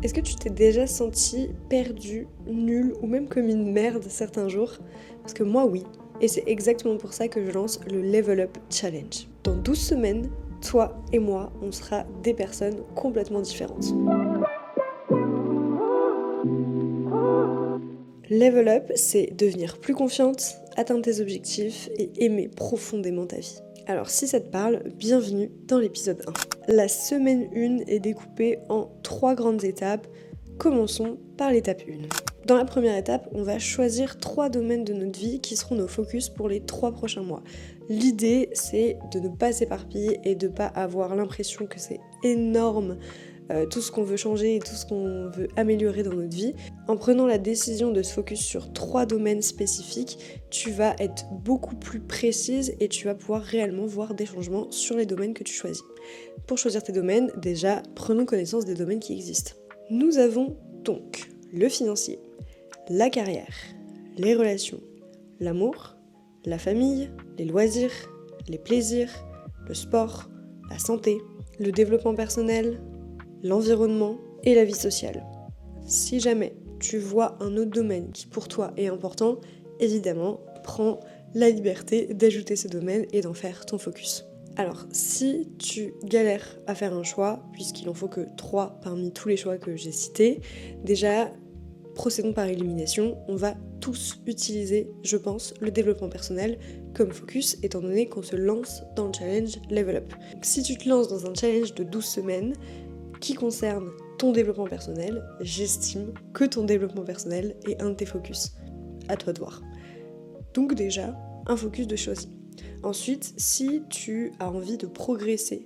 Est-ce que tu t'es déjà senti perdu, nul ou même comme une merde certains jours? Parce que moi oui, et c'est exactement pour ça que je lance le Level Up Challenge. Dans 12 semaines, toi et moi, on sera des personnes complètement différentes. Level Up, c'est devenir plus confiante, atteindre tes objectifs et aimer profondément ta vie. Alors si ça te parle, bienvenue dans l'épisode 1. La semaine 1 est découpée en 3 grandes étapes. Commençons par l'étape 1. Dans la première étape, on va choisir 3 domaines de notre vie qui seront nos focus pour les 3 prochains mois. L'idée, c'est de ne pas s'éparpiller et de ne pas avoir l'impression que c'est énorme tout ce qu'on veut changer et tout ce qu'on veut améliorer dans notre vie. En prenant la décision de se focus sur 3 domaines spécifiques, tu vas être beaucoup plus précise et tu vas pouvoir réellement voir des changements sur les domaines que tu choisis. Pour choisir tes domaines, déjà, prenons connaissance des domaines qui existent. Nous avons donc le financier, la carrière, les relations, l'amour, la famille, les loisirs, les plaisirs, le sport, la santé, le développement personnel, l'environnement et la vie sociale. Si jamais tu vois un autre domaine qui pour toi est important, évidemment, prends la liberté d'ajouter ce domaine et d'en faire ton focus. Alors, si tu galères à faire un choix, puisqu'il en faut que 3 parmi tous les choix que j'ai cités, déjà, procédons par élimination, on va tous utiliser, je pense, le développement personnel comme focus, étant donné qu'on se lance dans le challenge Level Up. Donc, si tu te lances dans un challenge de 12 semaines, qui concerne ton développement personnel, j'estime que ton développement personnel est un de tes focus. À toi de voir. Donc déjà, un focus de choisi. Ensuite, si tu as envie de progresser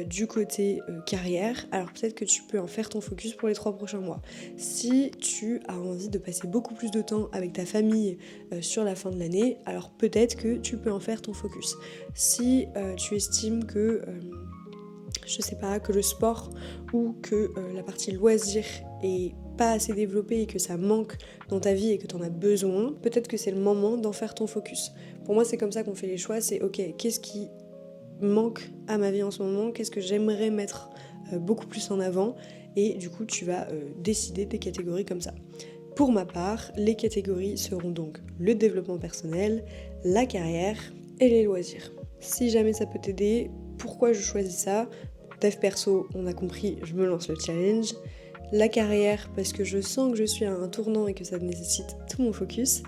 du côté carrière, alors peut-être que tu peux en faire ton focus pour les 3 prochains mois. Si tu as envie de passer beaucoup plus de temps avec ta famille sur la fin de l'année, alors peut-être que tu peux en faire ton focus. Si tu estimes que que le sport ou que la partie loisir est pas assez développée et que ça manque dans ta vie et que tu en as besoin, peut-être que c'est le moment d'en faire ton focus. Pour moi, c'est comme ça qu'on fait les choix, c'est ok, qu'est-ce qui manque à ma vie en ce moment, qu'est-ce que j'aimerais mettre beaucoup plus en avant, et du coup, tu vas décider des catégories comme ça. Pour ma part, les catégories seront donc le développement personnel, la carrière et les loisirs. Si jamais ça peut t'aider, pourquoi je choisis ça? Dev perso, on a compris, je me lance le challenge. La carrière, parce que je sens que je suis à un tournant et que ça nécessite tout mon focus.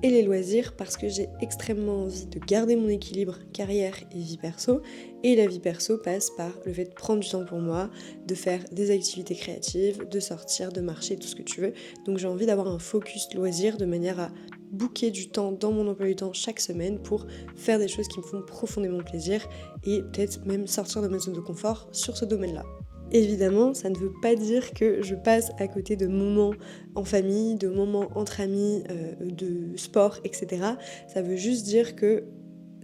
Et les loisirs, parce que j'ai extrêmement envie de garder mon équilibre carrière et vie perso. Et la vie perso passe par le fait de prendre du temps pour moi, de faire des activités créatives, de sortir, de marcher, tout ce que tu veux. Donc j'ai envie d'avoir un focus loisir de manière à booker du temps dans mon emploi du temps chaque semaine pour faire des choses qui me font profondément plaisir et peut-être même sortir de ma zone de confort sur ce domaine-là. Évidemment, ça ne veut pas dire que je passe à côté de moments en famille, de moments entre amis, de sport, etc. Ça veut juste dire que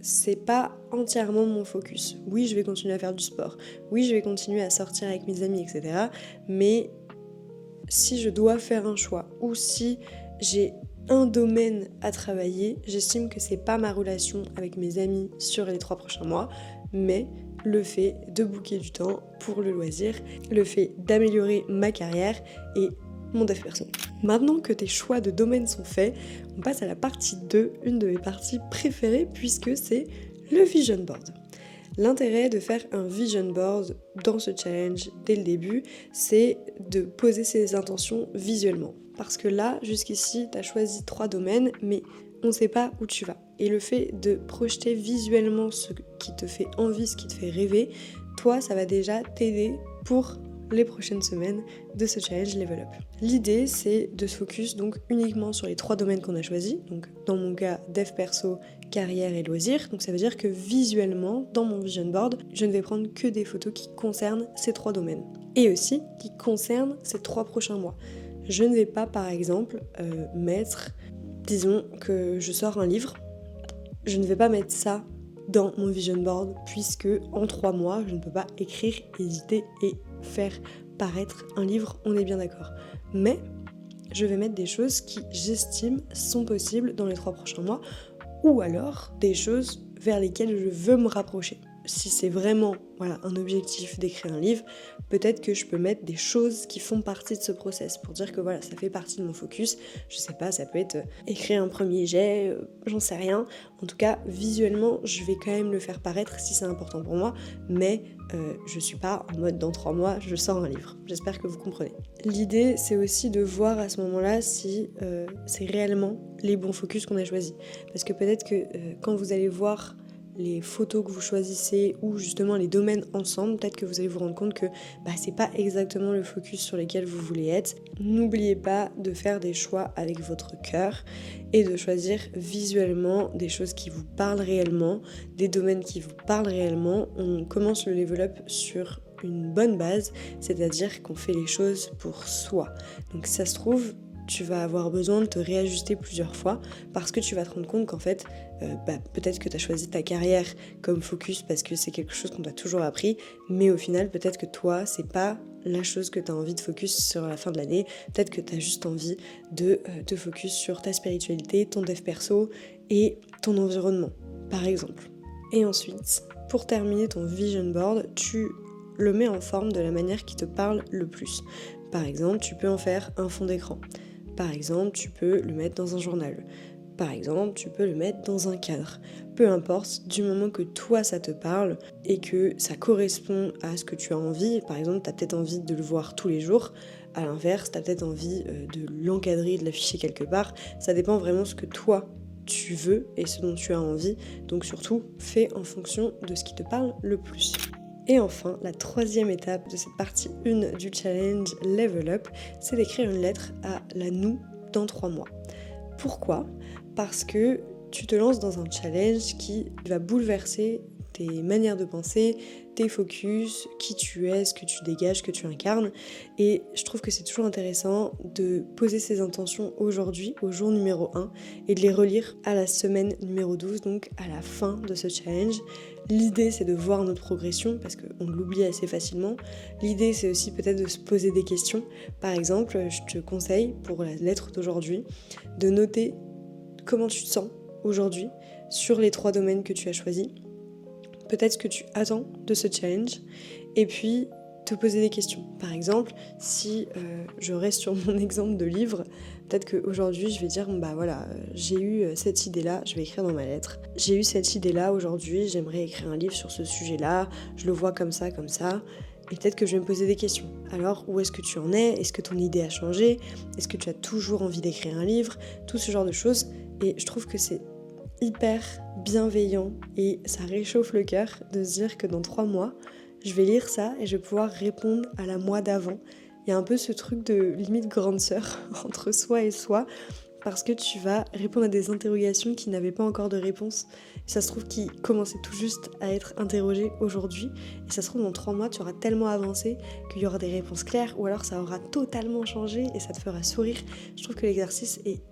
c'est pas entièrement mon focus. Oui, je vais continuer à faire du sport. Oui, je vais continuer à sortir avec mes amis, etc. Mais si je dois faire un choix ou si j'ai un domaine à travailler, j'estime que c'est pas ma relation avec mes amis sur les 3 prochains mois, mais le fait de booker du temps pour le loisir, le fait d'améliorer ma carrière et mon dev perso. Maintenant que tes choix de domaine sont faits, on passe à la partie 2, une de mes parties préférées puisque c'est le vision board. L'intérêt de faire un vision board dans ce challenge dès le début, c'est de poser ses intentions visuellement. Parce que là, jusqu'ici, tu as choisi 3 domaines, mais on ne sait pas où tu vas. Et le fait de projeter visuellement ce qui te fait envie, ce qui te fait rêver, toi, ça va déjà t'aider pour les prochaines semaines de ce challenge Level Up. L'idée, c'est de se focus donc uniquement sur les 3 domaines qu'on a choisis. Donc dans mon cas, dev perso, carrière et loisirs. Donc ça veut dire que visuellement, dans mon vision board, je ne vais prendre que des photos qui concernent ces 3 domaines. Et aussi qui concernent ces 3 prochains mois. Je ne vais pas, par exemple, mettre, disons que je sors un livre, je ne vais pas mettre ça dans mon vision board puisque en 3 mois, je ne peux pas écrire, éditer et faire paraître un livre, on est bien d'accord. Mais je vais mettre des choses qui, j'estime, sont possibles dans les 3 prochains mois ou alors des choses vers lesquelles je veux me rapprocher. si c'est vraiment un objectif d'écrire un livre, peut-être que je peux mettre des choses qui font partie de ce process pour dire que ça fait partie de mon focus. Je sais pas, ça peut être écrire un premier jet, j'en sais rien. En tout cas, visuellement, je vais quand même le faire paraître si c'est important pour moi, mais je suis pas en mode dans 3 mois, je sors un livre. J'espère que vous comprenez. L'idée, c'est aussi de voir à ce moment-là si c'est réellement les bons focus qu'on a choisis. Parce que peut-être que quand vous allez voir les photos que vous choisissez ou justement les domaines ensemble, peut-être que vous allez vous rendre compte que c'est pas exactement le focus sur lequel vous voulez être. N'oubliez pas de faire des choix avec votre cœur et de choisir visuellement des choses qui vous parlent réellement, des domaines qui vous parlent réellement. On commence le level up sur une bonne base, c'est-à-dire qu'on fait les choses pour soi. Donc si ça se trouve, tu vas avoir besoin de te réajuster plusieurs fois parce que tu vas te rendre compte qu'en fait, peut-être que tu as choisi ta carrière comme focus parce que c'est quelque chose qu'on t'a toujours appris, mais au final, peut-être que toi, c'est pas la chose que tu as envie de focus sur la fin de l'année. Peut-être que tu as juste envie de te focus sur ta spiritualité, ton dev perso et ton environnement, par exemple. Et ensuite, pour terminer ton vision board, tu le mets en forme de la manière qui te parle le plus. Par exemple, tu peux en faire un fond d'écran. Par exemple, tu peux le mettre dans un journal. Par exemple, tu peux le mettre dans un cadre. Peu importe, du moment que toi ça te parle et que ça correspond à ce que tu as envie. Par exemple, tu as peut-être envie de le voir tous les jours. À l'inverse, tu as peut-être envie de l'encadrer, de l'afficher quelque part. Ça dépend vraiment de ce que toi tu veux et ce dont tu as envie. Donc surtout, fais en fonction de ce qui te parle le plus. Et enfin, la troisième étape de cette partie 1 du challenge Level Up, c'est d'écrire une lettre à la nous dans 3 mois. Pourquoi ? Parce que tu te lances dans un challenge qui va bouleverser tes manières de penser, tes focus, qui tu es, ce que tu dégages, ce que tu incarnes. Et je trouve que c'est toujours intéressant de poser ses intentions aujourd'hui, au jour numéro 1, et de les relire à la semaine numéro 12, donc à la fin de ce challenge. L'idée, c'est de voir notre progression, parce qu'on l'oublie assez facilement. L'idée, c'est aussi peut-être de se poser des questions. Par exemple, je te conseille, pour la lettre d'aujourd'hui, de noter comment tu te sens aujourd'hui sur les 3 domaines que tu as choisis. Peut-être ce que tu attends de ce challenge, et puis te poser des questions. Par exemple, si je reste sur mon exemple de livre, peut-être qu'aujourd'hui je vais dire j'ai eu cette idée-là, je vais écrire dans ma lettre. J'ai eu cette idée-là aujourd'hui, j'aimerais écrire un livre sur ce sujet-là, je le vois comme ça, et peut-être que je vais me poser des questions. Alors, où est-ce que tu en es ? Est-ce que ton idée a changé ? Est-ce que tu as toujours envie d'écrire un livre ? Tout ce genre de choses, et je trouve que c'est hyper bienveillant et ça réchauffe le cœur de se dire que dans 3 mois, je vais lire ça et je vais pouvoir répondre à la moi d'avant. Il y a un peu ce truc de limite grande sœur entre soi et soi, parce que tu vas répondre à des interrogations qui n'avaient pas encore de réponse. Ça se trouve qui commençaient tout juste à être interrogées aujourd'hui, et ça se trouve dans 3 mois, tu auras tellement avancé qu'il y aura des réponses claires, ou alors ça aura totalement changé et ça te fera sourire. Je trouve que l'exercice est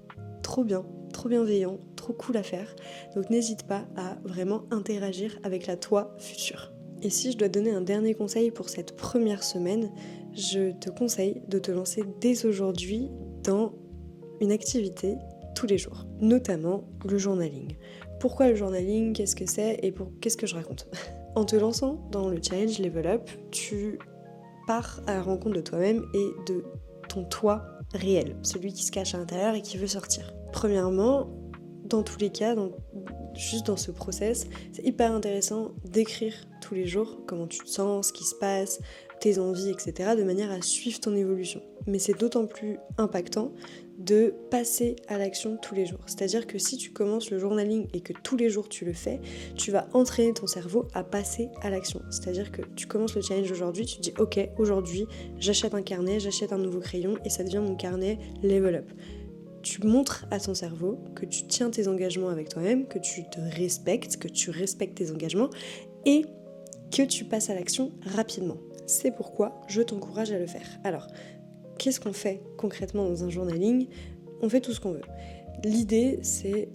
trop bien, trop bienveillant, trop cool à faire. Donc n'hésite pas à vraiment interagir avec la toi future. Et si je dois donner un dernier conseil pour cette première semaine, je te conseille de te lancer dès aujourd'hui dans une activité tous les jours, notamment le journaling. Pourquoi le journaling ? Qu'est-ce que c'est ? Et qu'est-ce que je raconte ? En te lançant dans le challenge Level Up, tu pars à la rencontre de toi-même et de ton toi réel, celui qui se cache à l'intérieur et qui veut sortir. Premièrement, dans tous les cas, juste dans ce process, c'est hyper intéressant d'écrire tous les jours comment tu te sens, ce qui se passe, tes envies, etc., de manière à suivre ton évolution. Mais c'est d'autant plus impactant de passer à l'action tous les jours. C'est-à-dire que si tu commences le journaling et que tous les jours tu le fais, tu vas entraîner ton cerveau à passer à l'action. C'est-à-dire que tu commences le challenge aujourd'hui, tu te dis ok, aujourd'hui j'achète un carnet, j'achète un nouveau crayon et ça devient mon carnet Level Up. Tu montres à ton cerveau que tu tiens tes engagements avec toi-même, que tu te respectes, que tu respectes tes engagements et que tu passes à l'action rapidement. C'est pourquoi je t'encourage à le faire. Alors, qu'est-ce qu'on fait concrètement dans un journaling ? On fait tout ce qu'on veut. L'idée, c'est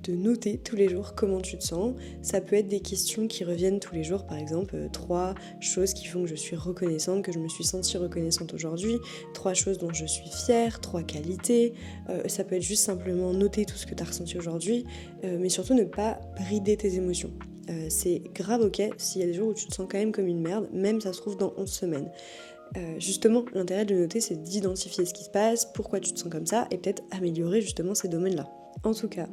de noter tous les jours comment tu te sens. Ça peut être des questions qui reviennent tous les jours, par exemple 3 choses qui font que je suis reconnaissante, que je me suis sentie reconnaissante aujourd'hui, 3 choses dont je suis fière, 3 qualités. Ça peut être juste simplement noter tout ce que tu as ressenti aujourd'hui, mais surtout ne pas brider tes émotions. c'est grave ok s'il y a des jours où tu te sens quand même comme une merde, même ça se trouve dans 11 semaines. Justement, l'intérêt de le noter, c'est d'identifier ce qui se passe, pourquoi tu te sens comme ça, et peut-être améliorer justement ces domaines-là. En tout cas,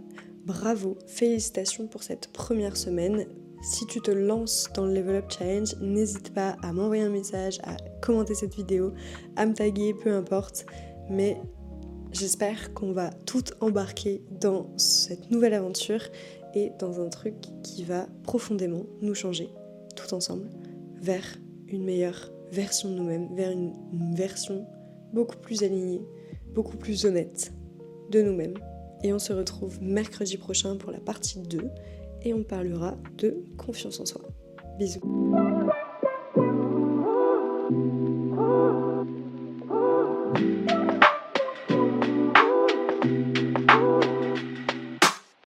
bravo, félicitations pour cette première semaine. Si tu te lances dans le Level Up Challenge, n'hésite pas à m'envoyer un message, à commenter cette vidéo, à me taguer, peu importe. Mais j'espère qu'on va toutes embarquer dans cette nouvelle aventure et dans un truc qui va profondément nous changer, tout ensemble, vers une meilleure version de nous-mêmes, vers une version beaucoup plus alignée, beaucoup plus honnête de nous-mêmes. Et on se retrouve mercredi prochain pour la partie 2 et on parlera de confiance en soi. Bisous.